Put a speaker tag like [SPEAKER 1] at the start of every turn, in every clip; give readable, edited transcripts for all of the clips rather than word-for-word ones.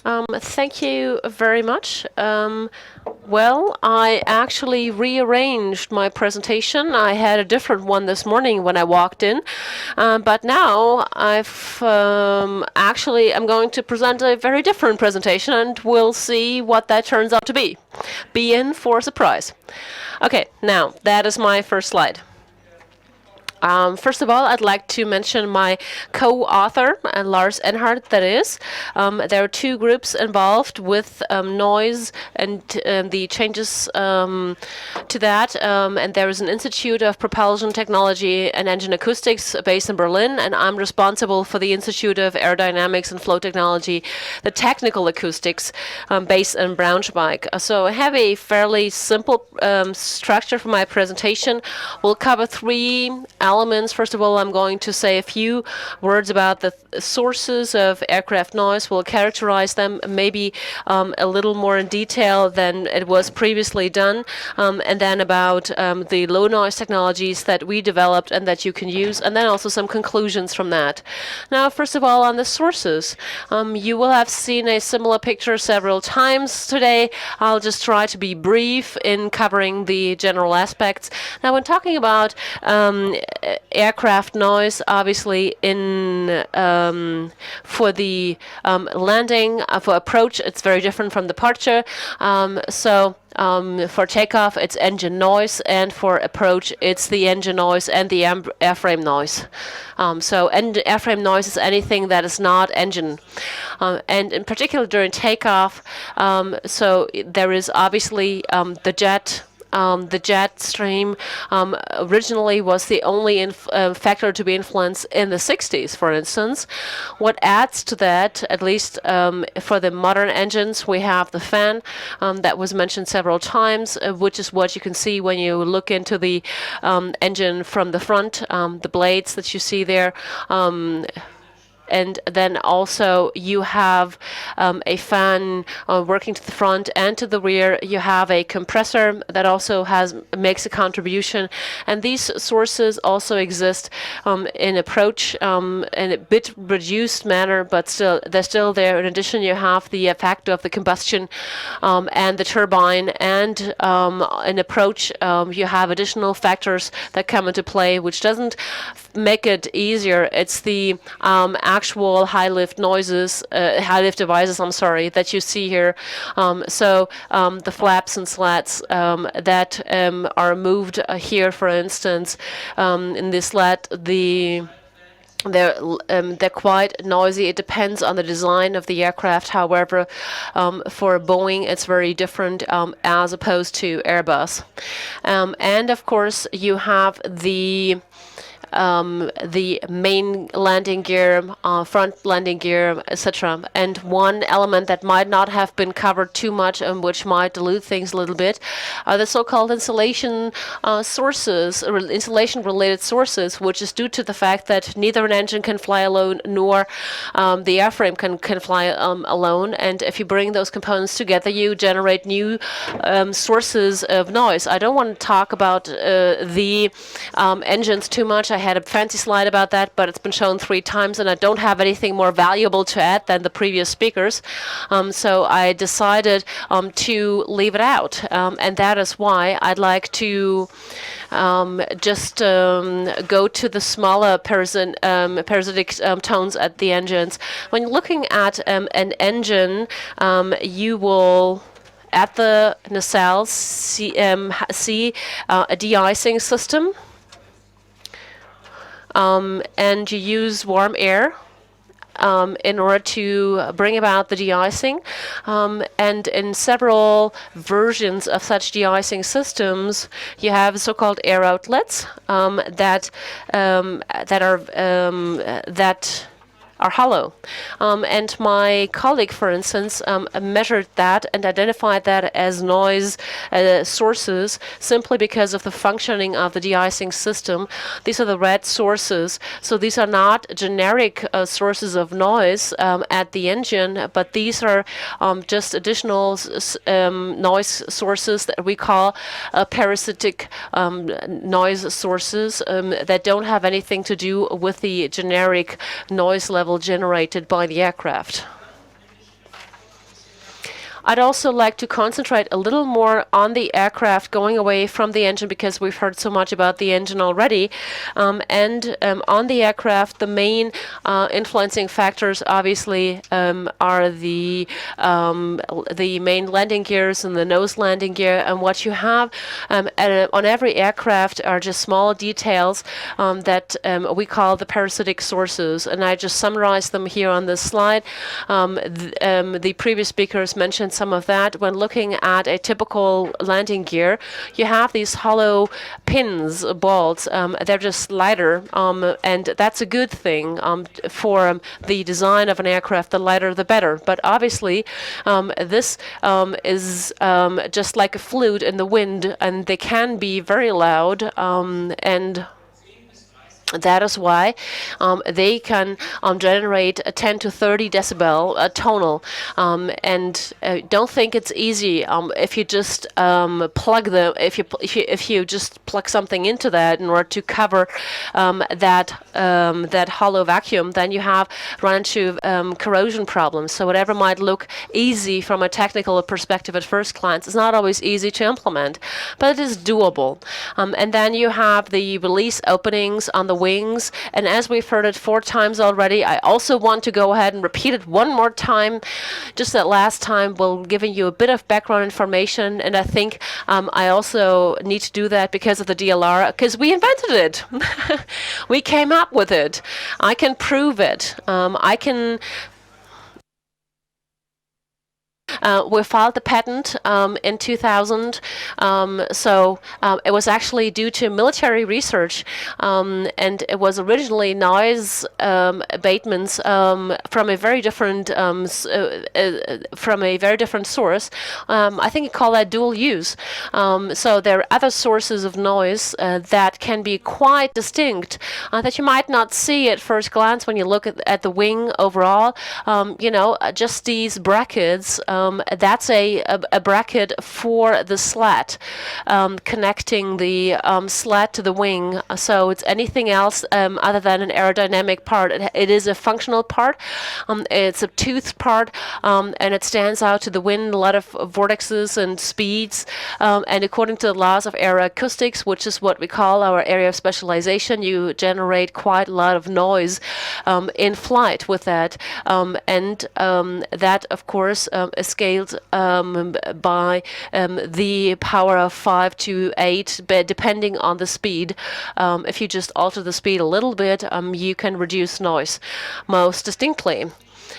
[SPEAKER 1] Thank you very much. Well, I actually rearranged my presentation. I had a different one this morning when I walked in, but now I'm going to present a very different presentation, and we'll see what that turns out to be. Be in for a surprise. Okay, now that is my first slide. First of all, I'd like to mention my co-author, Lars Enhardt, that is. There are two groups involved with noise and the changes to that. And there is an Institute of Propulsion Technology and Engine Acoustics based in Berlin, and I'm responsible for the Institute of Aerodynamics and Flow Technology, the Technical Acoustics, based in Braunschweig. So I have a fairly simple structure for my presentation. We'll cover three elements. First of all, I'm going to say a few words about the sources of aircraft noise. We'll characterize them maybe a little more in detail than it was previously done, and then about the low noise technologies that we developed and that you can use, and then also some conclusions from that. Now, first of all, on the sources, you will have seen a similar picture several times today. I'll just try to be brief in covering the general aspects. Now, when talking about aircraft noise, obviously for the landing, for approach, it's very different from departure. For takeoff, it's engine noise, and for approach, it's the engine noise and the airframe noise. Airframe noise is anything that is not engine. And in particular during takeoff, so there is obviously the jet. The jet stream originally was the only factor to be influenced in the 60s, for instance. What adds to that, at least for the modern engines, we have the fan that was mentioned several times, which is what you can see when you look into the engine from the front, the blades that you see there. And then also you have a fan working to the front and to the rear. You have a compressor that also makes a contribution. And these sources also exist in approach in a bit reduced manner, but still they're still there. In addition, you have the effect of the combustion and the turbine. And in approach, you have additional factors that come into play, which doesn't make it easier. It's the actual high lift devices, that you see here. The flaps and slats that are moved here, for instance, in this slat, they're quite noisy. It depends on the design of the aircraft. However, for Boeing, it's very different as opposed to Airbus. And of course, you have the main landing gear, front landing gear, etc. And one element that might not have been covered too much and which might dilute things a little bit are the so-called insulation insulation-related sources, which is due to the fact that neither an engine can fly alone nor the airframe can fly alone. And if you bring those components together, you generate new sources of noise. I don't want to talk about the engines too much. I had a fancy slide about that, but it's been shown 3 times, and I don't have anything more valuable to add than the previous speakers. So I decided to leave it out, and that is why I'd like to just go to the smaller parasitic tones at the engines. When you're looking at an engine, you will at the nacelles see a de-icing system. And you use warm air in order to bring about the de-icing. And in several versions of such de-icing systems, you have so-called air outlets that are hollow. And my colleague, for instance, measured that and identified that as noise sources simply because of the functioning of the de-icing system. These are the red sources. So these are not generic sources of noise at the engine, but these are just additional noise sources that we call parasitic noise sources that don't have anything to do with the generic noise level generated by the aircraft. I'd also like to concentrate a little more on the aircraft, going away from the engine because we've heard so much about the engine already. And on the aircraft, the main influencing factors obviously are the main landing gears and the nose landing gear. And what you have on every aircraft are just small details that we call the parasitic sources. And I just summarized them here on this slide. The previous speakers mentioned some of that. When looking at a typical landing gear, you have these hollow pins, balls. They're just lighter, and that's a good thing for the design of an aircraft. The lighter, the better. But obviously, this is just like a flute in the wind, and they can be very loud, and that is why they can generate a 10 to 30 decibel tonal, and don't think it's easy if you just plug the if you just plug something into that in order to cover that hollow vacuum. Then you run into corrosion problems. So whatever might look easy from a technical perspective at first glance is not always easy to implement, but it is doable. And then you have the release openings on the wings, and as we've heard it 4 times already, I also want to go ahead and repeat it one more time. Just that last time will giving you a bit of background information, and I think I also need to do that because of the DLR, because we invented it. We came up with it. I can prove it. We filed the patent in 2000, so it was actually due to military research, and it was originally noise abatements from a very different source. I think you call that dual use. So there are other sources of noise that can be quite distinct that you might not see at first glance when you look at the wing overall. Just these brackets. That's a bracket for the slat, connecting the slat to the wing. So it's anything else other than an aerodynamic part. It is a functional part. It's a toothed part, and it stands out to the wind, a lot of vortexes and speeds. And according to the laws of aeroacoustics, which is what we call our area of specialization, you generate quite a lot of noise in flight with that. And that, of course, is scaled by the power of 5 to 8, but depending on the speed. If you just alter the speed a little bit, you can reduce noise most distinctly.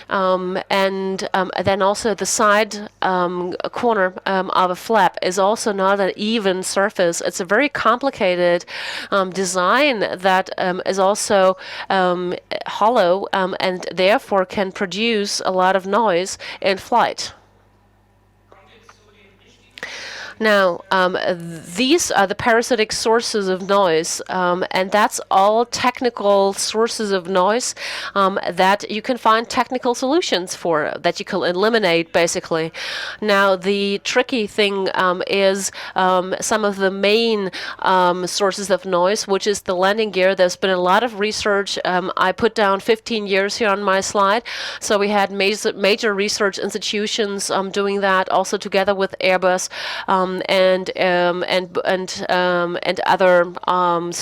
[SPEAKER 1] And then also the side corner of a flap is also not an even surface. It's a very complicated design that is also hollow and therefore can produce a lot of noise in flight. Now, these are the parasitic sources of noise, and that's all technical sources of noise that you can find technical solutions for, that you can eliminate, basically. Now, the tricky thing is some of the main sources of noise, which is the landing gear. There's been a lot of research. I put down 15 years here on my slide. So we had major research institutions doing that, also together with Airbus. And other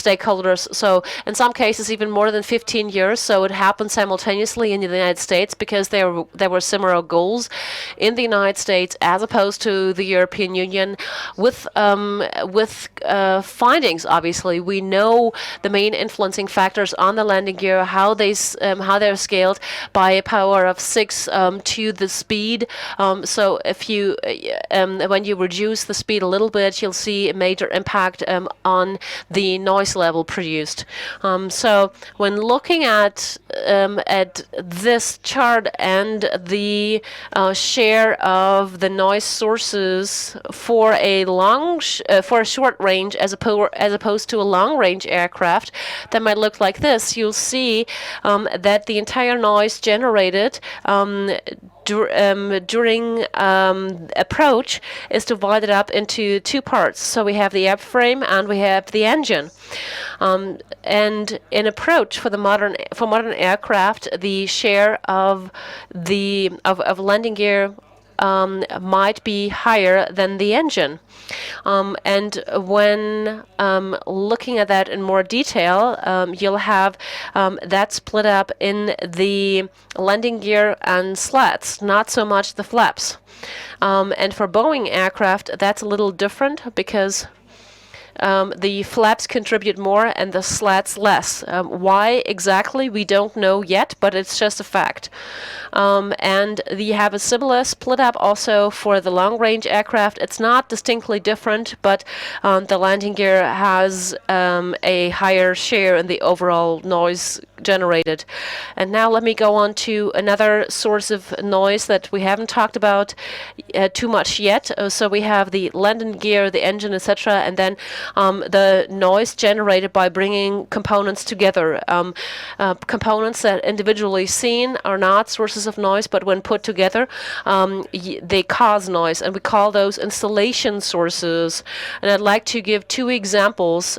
[SPEAKER 1] stakeholders. So in some cases, even more than 15 years. So it happened simultaneously in the United States because there were similar goals in the United States as opposed to the European Union. With findings, obviously, we know the main influencing factors on the landing gear, how they're scaled by a power of 6 to the speed. So if you when you reduce the speed a little bit, you'll see a major impact on the noise level produced. So when looking at this chart and the share of the noise sources for a short range as opposed to a long range aircraft, that might look like this. You'll see that the entire noise generated during approach is divided up into 2 parts. So we have the airframe and we have the engine. And in approach for modern aircraft, the share of landing gear might be higher than the engine. And when looking at that in more detail, you'll have that split up in the landing gear and slats, not so much the flaps. And for Boeing aircraft, that's a little different because the flaps contribute more and the slats less. Why exactly, we don't know yet, but it's just a fact. And you have a similar split up also for the long-range aircraft. It's not distinctly different, but the landing gear has a higher share in the overall noise generated. And now let me go on to another source of noise that we haven't talked about too much yet. So we have the landing gear, the engine, etc., and then the noise generated by bringing components together. Components that individually seen are not sources of noise, but when put together, they cause noise, and we call those installation sources. And I'd like to give two examples.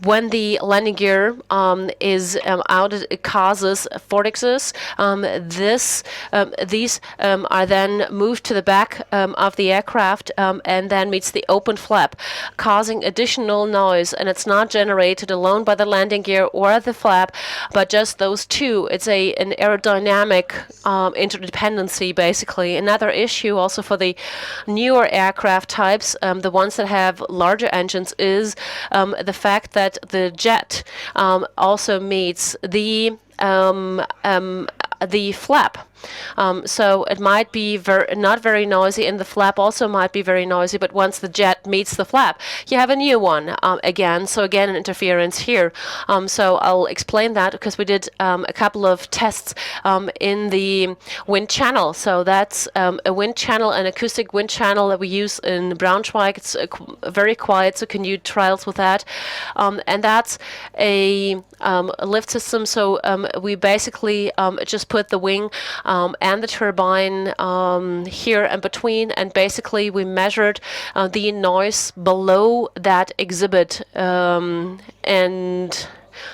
[SPEAKER 1] When the landing gear is out, it causes vortexes. These are then moved to the back of the aircraft and then meets the open flap, causing additional noise. And it's not generated alone by the landing gear or the flap, but just those two. It's an aerodynamic interdependency, basically. Another issue also for the newer aircraft types, the ones that have larger engines, is the fact that the jet also meets the flap. So it might be not very noisy, and the flap also might be very noisy, but once the jet meets the flap, you have a new one again. So again, an interference here. So I'll explain that because we did a couple of tests in the wind channel. So that's a wind channel, an acoustic wind channel that we use in Braunschweig. It's very quiet, so can you trials with that? And that's a lift system. So we basically just put the wing and the turbine here in between, and basically we measured the noise below that exhibit, and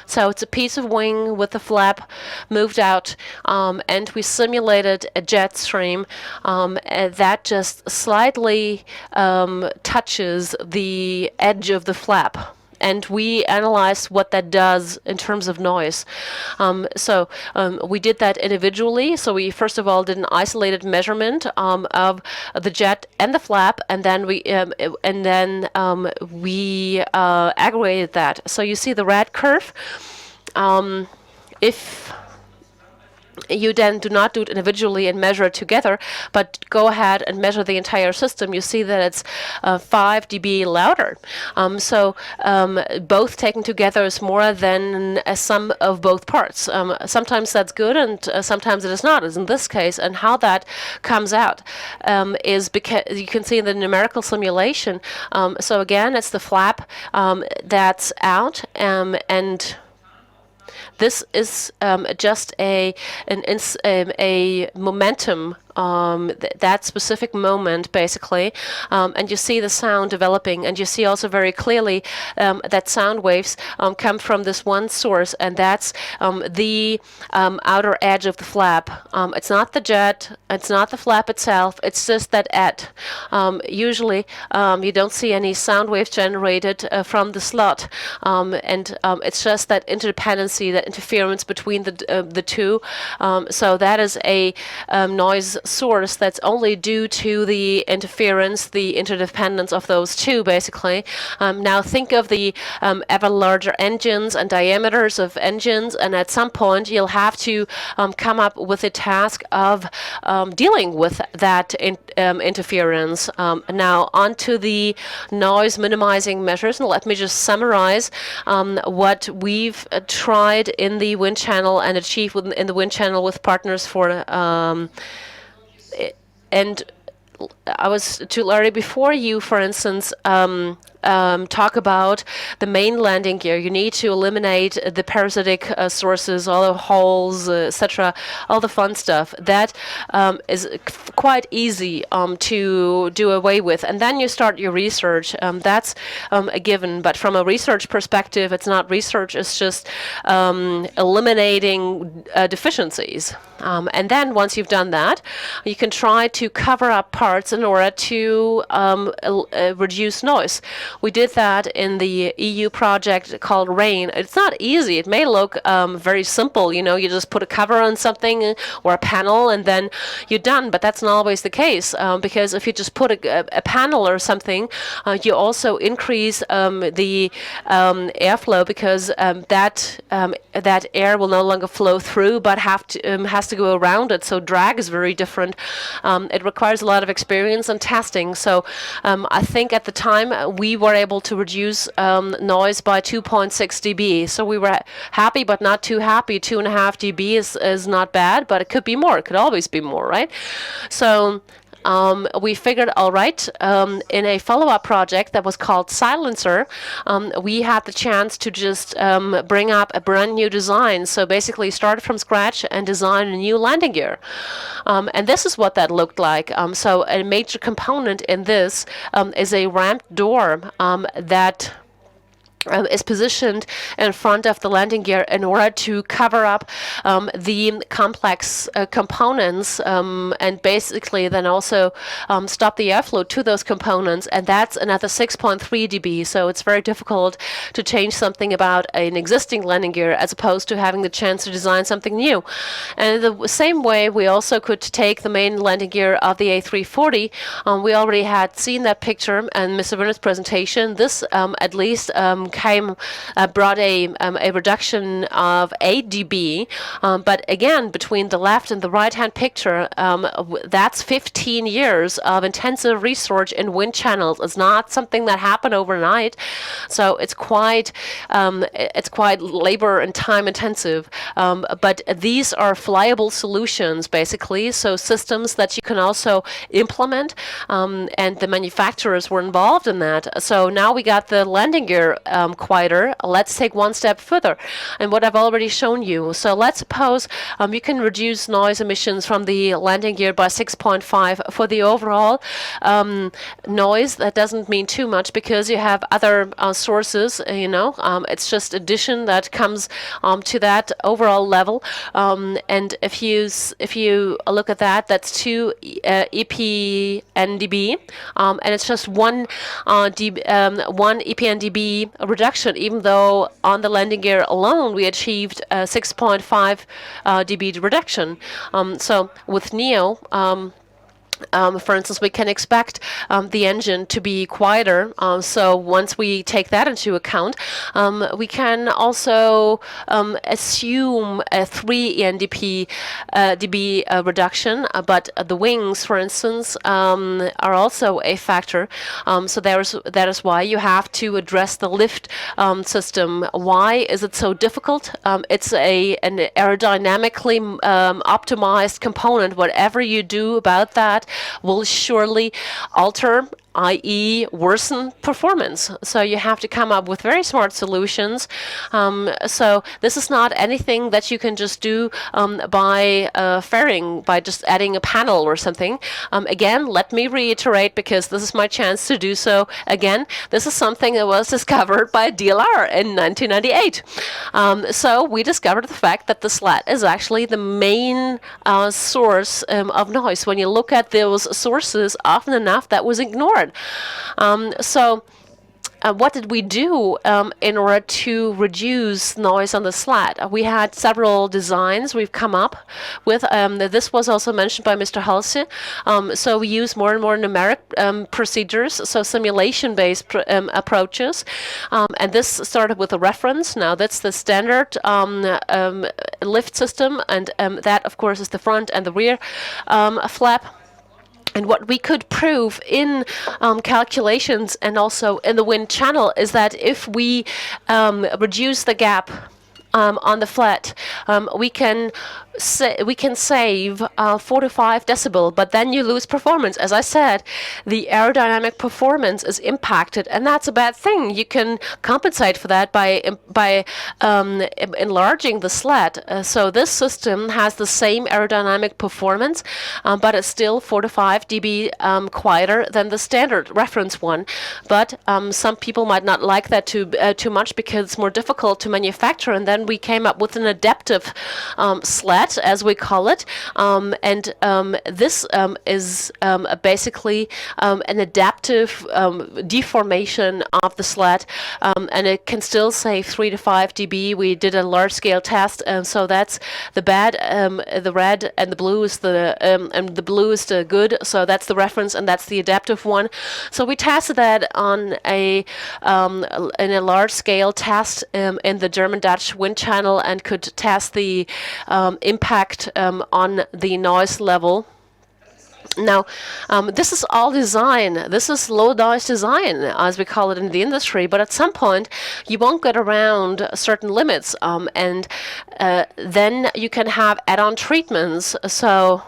[SPEAKER 1] so it's a piece of wing with the flap moved out, and we simulated a jet stream that just slightly touches the edge of the flap. And we analyzed what that does in terms of noise. We did that individually. So we first of all did an isolated measurement of the jet and the flap, and then we aggregated that. So you see the red curve. If you then do not do it individually and measure it together, but go ahead and measure the entire system, you see that it's 5 dB louder. Both taken together is more than a sum of both parts. Sometimes that's good, and sometimes it is not, as in this case. And how that comes out is because you can see in the numerical simulation. So again, it's the flap that's out, and this is just a momentum, that specific moment, basically, and you see the sound developing, and you see also very clearly that sound waves come from this one source, and that's the outer edge of the flap. It's not the jet, it's not the flap itself, it's just that edge. Usually you don't see any sound waves generated from the slot, and it's just that interdependency, that interference between the two. So that is a noise source that's only due to the interference, the interdependence of those two, basically. Now think of the ever larger engines and diameters of engines, and at some point you'll have to come up with a task of dealing with that interference. Now onto the noise minimizing measures, and let me just summarize what we've tried in the wind channel and achieved in the wind channel with partners for and I was too early before you, for instance, talk about the main landing gear, you need to eliminate the parasitic sources, all the holes, etc., all the fun stuff. That is quite easy to do away with. And then you start your research. That's a given. But from a research perspective, it's not research, it's just eliminating deficiencies. And then once you've done that, you can try to cover up parts in order to reduce noise. We did that in the EU project called RAIN. It's not easy. It may look very simple. You know, you just put a cover on something or a panel and then you're done. But that's not always the case, because if you just put a panel or something, you also increase the airflow, because that air will no longer flow through, but has to go around it. So drag is very different. It requires a lot of experience and testing. So I think at the time we were able to reduce noise by 2.6 dB. So we were happy, but not too happy. 2.5 dB is not bad, but it could be more. It could always be more, right? So we figured, all right, in a follow-up project that was called Silencer, we had the chance to just bring up a brand new design. So basically start from scratch and design a new landing gear. And this is what that looked like. So a major component in this is a ramped door that is positioned in front of the landing gear in order to cover up the complex components and basically then also stop the airflow to those components. And that's another 6.3 dB. So it's very difficult to change something about an existing landing gear as opposed to having the chance to design something new. And the same way, we also could take the main landing gear of the A340. We already had seen that picture in Mr. Werner's presentation. This at least brought a reduction of 8 dB, but again, between the left and the right-hand picture, that's 15 years of intensive research in wind channels. It's not something that happened overnight, so it's quite labor and time intensive. But these are flyable solutions, basically, so systems that you can also implement, and the manufacturers were involved in that. So now we got the landing gear quieter. Let's take one step further, and what I've already shown you. So let's suppose you can reduce noise emissions from the landing gear by 6.5 for the overall noise. That doesn't mean too much because you have other sources. It's just addition that comes to that overall level. And if you look at that, that's 2 EPNdB, and it's just one EPNdB reduction, even though on the landing gear alone we achieved 6.5 dB reduction. So with NEO, for instance, we can expect the engine to be quieter. So once we take that into account, we can also assume a 3 ENDP dB reduction. But the wings, for instance, are also a factor. So that is why you have to address the lift system. Why is it so difficult? It's an aerodynamically optimized component. Whatever you do about that will surely alter, i.e. worsen performance. So you have to come up with very smart solutions. So this is not anything that you can just do by fairing, by just adding a panel or something. Again, let me reiterate, because this is my chance to do so again. This is something that was discovered by DLR in 1998. So we discovered the fact that the slat is actually the main source of noise. When you look at those sources, often enough that was ignored. What did we do in order to reduce noise on the slat? We had several designs we've come up with. This was also mentioned by Mr. Halse. So we use more and more numeric procedures, so simulation-based approaches. And this started with a reference. Now that's the standard lift system, and that, of course, is the front and the rear flap. And what we could prove in calculations and also in the wind channel is that if we reduce the gap on the flat, we can we can save 4 to 5 decibel, but then you lose performance. As I said, the aerodynamic performance is impacted, and that's a bad thing. You can compensate for that by enlarging the sled. So this system has the same aerodynamic performance, but it's still 4 to 5 dB quieter than the standard reference one. But some people might not like that too much because it's more difficult to manufacture. And then we came up with an adaptive sled, as we call it, and this is basically an adaptive deformation of the sled, and it can still save 3 to 5 dB. We did a large-scale test, so that's the bad, the red and the blue is the good. So that's the reference, and that's the adaptive one. So we tested that on in a large-scale test in the German-Dutch wind channel, and could test the impact on the noise level. Now, this is all design. This is low noise design, as we call it in the industry. But at some point, you won't get around certain limits, and then you can have add-on treatments. So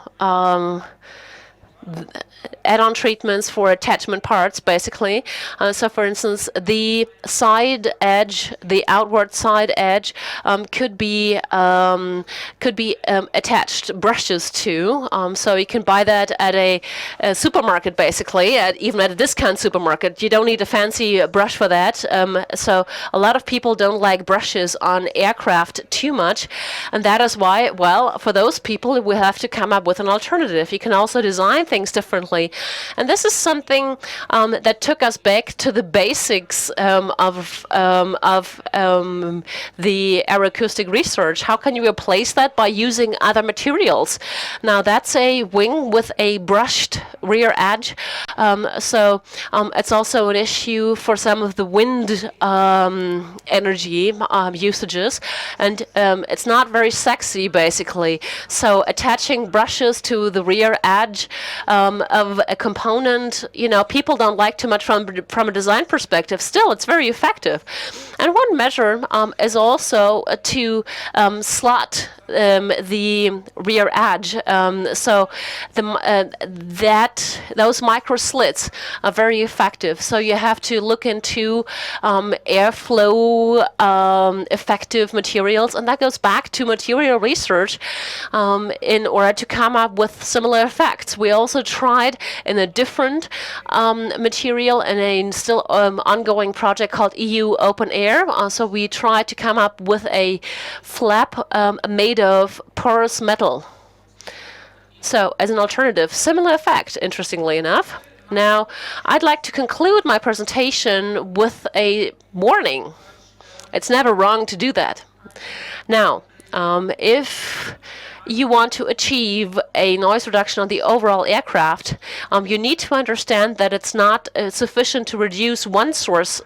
[SPEAKER 1] add-on treatments for attachment parts, basically. So, for instance, the side edge, the outward side edge, could be attached brushes to. So you can buy that at a supermarket, basically, even at a discount supermarket. You don't need a fancy brush for that. So a lot of people don't like brushes on aircraft too much, and that is why, well, for those people, we have to come up with an alternative. You can also design things differently. And this is something that took us back to the basics of the aeroacoustic research. How can you replace that? By using other materials. Now, that's a wing with a brushed rear edge. So it's also an issue for some of the wind energy usages. And it's not very sexy, basically. So attaching brushes to the rear edge of a component, people don't like too much from a design perspective. Still, it's very effective. And one measure is also to slot the rear edge. So those micro slits are very effective. So you have to look into airflow effective materials, and that goes back to material research in order to come up with similar effects. We also tried in a different material in a still ongoing project called EU Open Air. So we tried to come up with a flap made of porous metal. So as an alternative, similar effect, interestingly enough. Now, I'd like to conclude my presentation with a warning. It's never wrong to do that. Now, if you want to achieve a noise reduction on the overall aircraft, you need to understand that it's not sufficient to reduce one source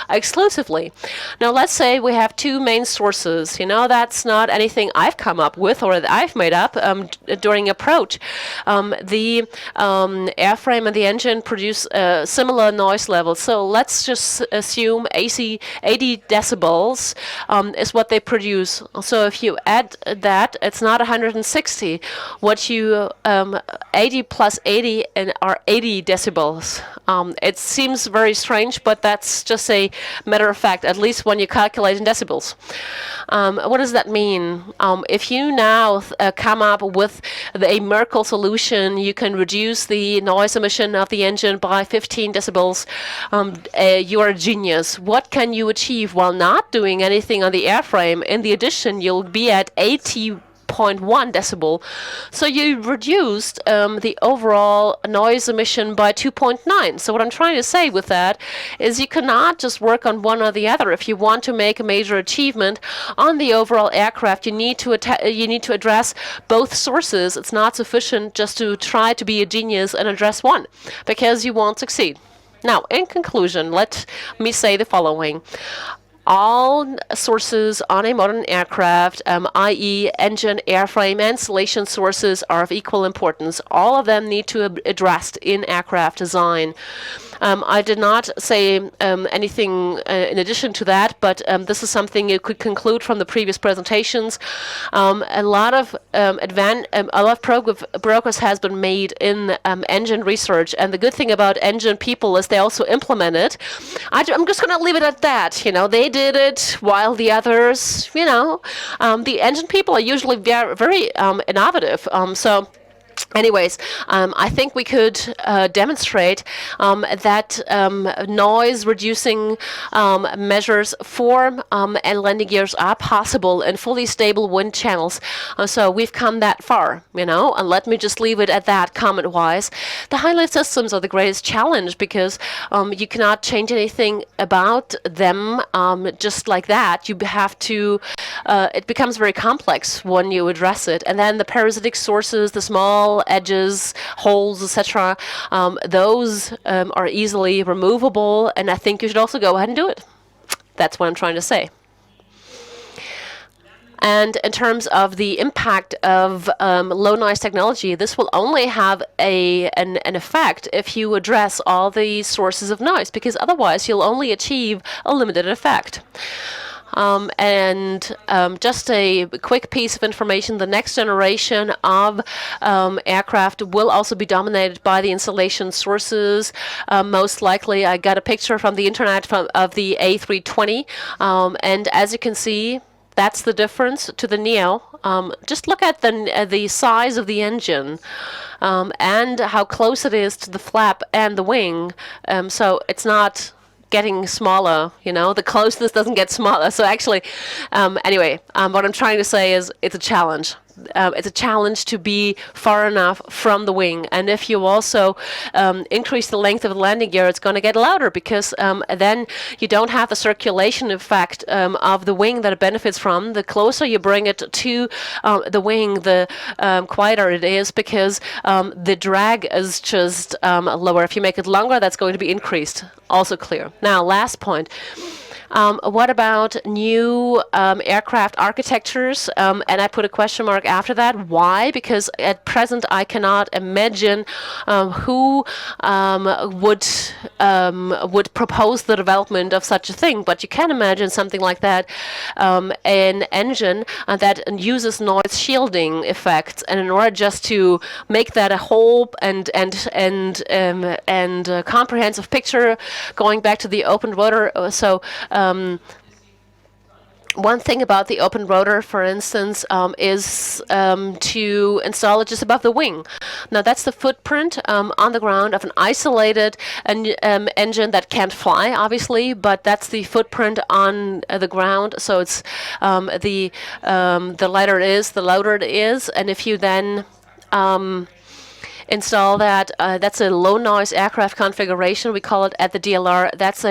[SPEAKER 1] exclusively. Now, let's say we have two main sources. That's not anything I've come up with or that I've made up during approach. The airframe and the engine produce similar noise levels. So let's just assume 80 decibels is what they produce. So if you add that, it's not 160. What you 80 plus 80 are 80 decibels. It seems very strange, but that's just a matter of fact, at least when you calculate in decibels. What does that mean? If you now come up with a Merkel solution, you can reduce the noise emission of the engine by 15 decibels. You are a genius. What can you achieve while not doing anything on the airframe? In the addition, you'll be at 80.1 decibel. So you reduced the overall noise emission by 2.9. So what I'm trying to say with that is you cannot just work on one or the other. If you want to make a major achievement on the overall aircraft, you need to address both sources. It's not sufficient just to try to be a genius and address one, because you won't succeed. Now, in conclusion, let me say the following. All sources on a modern aircraft, i.e. engine, airframe, and installation sources, are of equal importance. All of them need to be addressed in aircraft design. I did not say anything in addition to that, but this is something you could conclude from the previous presentations. A lot of progress has been made in engine research, and the good thing about engine people is they also implement it. I'm just going to leave it at that. You know, they did it while the others, you know, the engine people are usually very innovative. Anyways, I think we could demonstrate that noise-reducing measures for landing gears are possible in fully stable wind channels. So we've come that far, you know, and let me just leave it at that comment-wise. The highlight systems are the greatest challenge because you cannot change anything about them just like that. You have to, it becomes very complex when you address it. And then the parasitic sources, the small edges, holes, etc. Those are easily removable, and I think you should also go ahead and do it. That's what I'm trying to say. And in terms of the impact of low noise technology, this will only have an effect if you address all the sources of noise, because otherwise you'll only achieve a limited effect. Just a quick piece of information, the next generation of aircraft will also be dominated by the installation sources. Most likely, I got a picture from the internet of the A320, and as you can see, that's the difference to the Neo. Just look at the size of the engine and how close it is to the flap and the wing. So it's not getting smaller, you know, the closeness doesn't get smaller. So actually, anyway, what I'm trying to say is it's a challenge. It's a challenge to be far enough from the wing. And if you also increase the length of the landing gear, it's going to get louder because then you don't have the circulation effect of the wing that it benefits from. The closer you bring it to the wing, the quieter it is because the drag is just lower. If you make it longer, that's going to be increased. Also clear. Now, last point. What about new aircraft architectures? And I put a question mark after that. Why? Because at present I cannot imagine who would propose the development of such a thing. But you can imagine something like that, an engine that uses noise shielding effects, and in order just to make that a whole and comprehensive picture, going back to the open rotor. One thing about the open rotor, for instance, is to install it just above the wing. Now that's the footprint on the ground of an isolated engine that can't fly, obviously, but that's the footprint on the ground. So it's the lighter it is, the louder it is, and if you then install that. That's a low noise aircraft configuration. We call it at the DLR. That's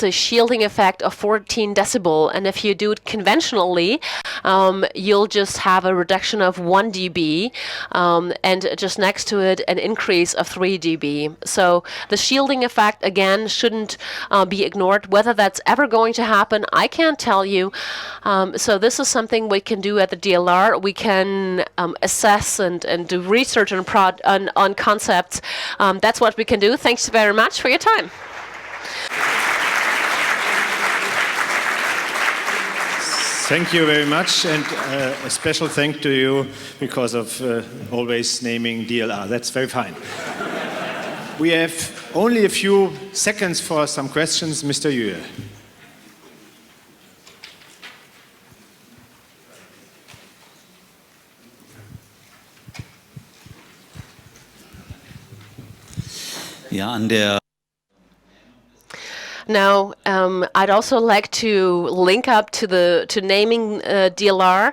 [SPEAKER 1] a shielding effect of 14 decibel. And if you do it conventionally, you'll just have a reduction of 1 dB, and just next to it an increase of 3 dB. So the shielding effect again shouldn't be ignored. Whether that's ever going to happen, I can't tell you. So this is something we can do at the DLR. We can assess and do research on concepts. That's what we can do. Thanks very much for your time.
[SPEAKER 2] Thank you very much, and a special thank to you because of always naming DLR. That's very fine. We have only a few seconds for some questions. Mr. Yuer.
[SPEAKER 1] Now, I'd also like to link up to naming DLR.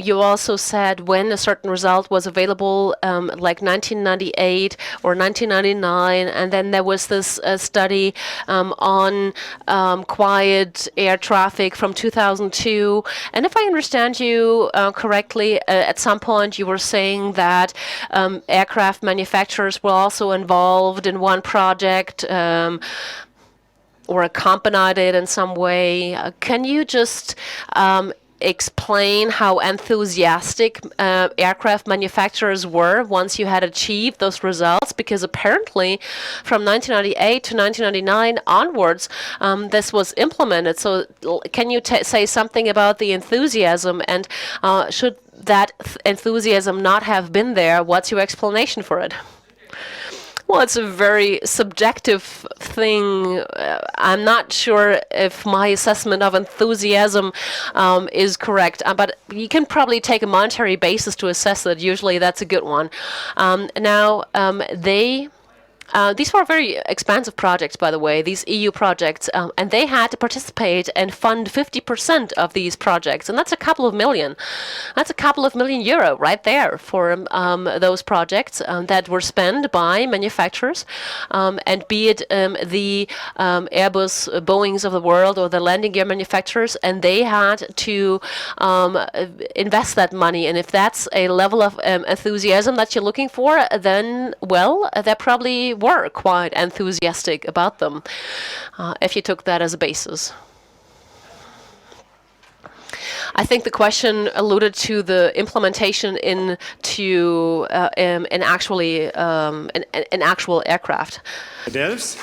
[SPEAKER 1] You also said when a certain result was available, like 1998 or 1999, and then there was this study on quiet air traffic from 2002. And if I understand you correctly, at some point you were saying that aircraft manufacturers were also involved in one project. Or accompanied it in some way. Can you just explain how enthusiastic aircraft manufacturers were once you had achieved those results, because apparently from 1998 to 1999 onwards, this was implemented. So can you say something about the enthusiasm, and should that enthusiasm not have been there? What's your explanation for it? Well, it's a very subjective thing. I'm not sure if my assessment of enthusiasm is correct, but you can probably take a monetary basis to assess it. Usually that's a good one. These were very expensive projects, by the way, these EU projects, and they had to participate and fund 50% of these projects, and that's a couple of million. That's a couple of million euro right there for those projects that were spent by manufacturers, and be it the Airbus, Boeings of the world, or the landing gear manufacturers, and they had to invest that money. And if that's a level of enthusiasm that you're looking for, then, well, they probably were quite enthusiastic about them, if you took that as a basis. I think the question alluded to the implementation in actual aircraft.
[SPEAKER 2] Delfs?